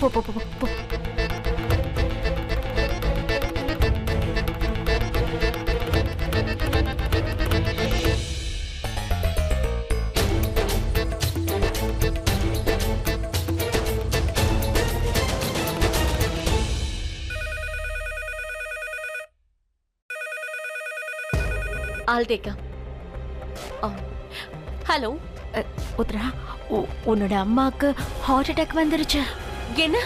போ போ போ போ. I'll take her. Hello Uthra, உன்னோட அம்மாக்கு ஹார்ட் அட்டாக் வந்துருச்சு. என்ன?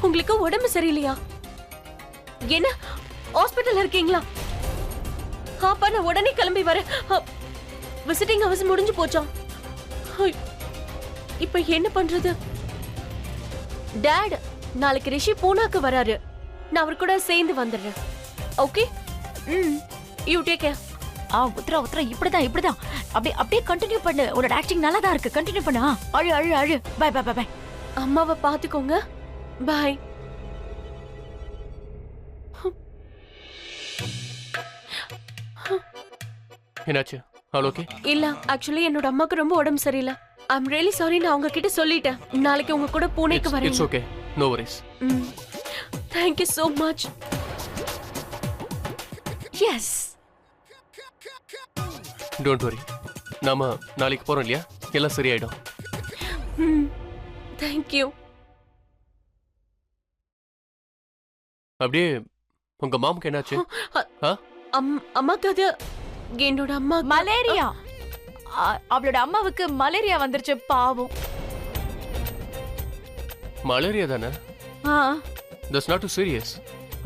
உங்களுக்கு உடம்பு சரியில்லையா? என்ன ஹாஸ்பிட்டல் இருக்கீங்களா? அப்பா நான் உடனே கிளம்பி வரேன். விசிட்டிங் ஹவர்ஸ் முடிஞ்சு போச்சா? இப்ப என்ன பண்றது? டாட், நாளைக்கு ரிஷி பூனாக்கு வராரு. நான் அவர் கூட சேர்ந்து வந்துடுறேன். Okay? You take care. Uthra Uthra, இப்படிதான் அப்படியே கண்டினியூ பண்ணு. உன்னோட ஆக்டிங் நல்லா தான் இருக்கு. கண்டினியூ பண்ணு. அழு அழு அழு. Bye bye bye bye. அம்மாவை பாத்துக்கோங்க. பை. என்னாச்சு? All okay? இல்ல, ஆக்சுவலி என்னோட அம்மாக்கு ரொம்ப உடம்பு சரியில்லை. I am really sorry. நான் உங்க கிட்ட சொல்லிட்டேன். நாளைக்கு உங்க கூட பூனேக்கு வரேன். It's okay, no worries. Thank you so much. Yes. Don't worry, நாம நாளைக்கு போறோம் இல்லையா? எல்லாம் சரியாயிடும். Thank you. அப்படியே உங்க மாமுக்கு என்னாச்சு? அம்மாக்கு அது என்னோட அம்மா மலேரியா. அவளோட அம்மாவுக்கு மலேரியா வந்துருச்சு பாவம். மலேரியா தானே? That's not too serious.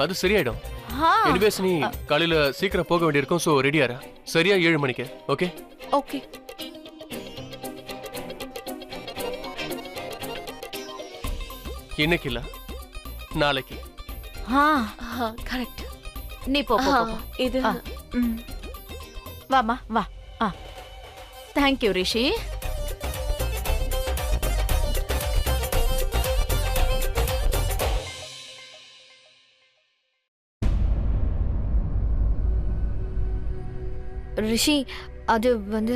அது சரியாயிடும். எனிவேஸ் நீ காலையில சீக்கிரம் போக வேண்டியிருக்கும். சோ ரெடியாரா? சரியா 7 மணிக்கு. ஓகே? ஓகே. இன்னைக்கு இல்ல, நாளைக்கு. கரெக்ட். நீ போ போ போ. இது வாமா வா. தேங்க் யூ ரிஷி. ரிஷி, அது வந்து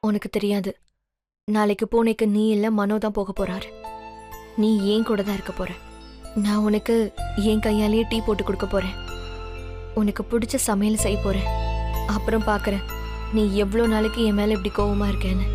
உனக்கு தெரியாது. நாளைக்கு பூனேக்கு நீ இல்ல மனோ தான் போக போறாரு. நீ ஏன் கூட தான் இருக்க போற. நான் உனக்கு என் கையாலேயே டீ போட்டு கொடுக்க போறேன். உனக்கு பிடிச்ச சமையல் செய்ய போறேன். அப்புறம் பாக்குறேன் நீ எவ்வளவு நாளைக்கு என் மேல இப்படி கோவமா இருக்கேன்னு.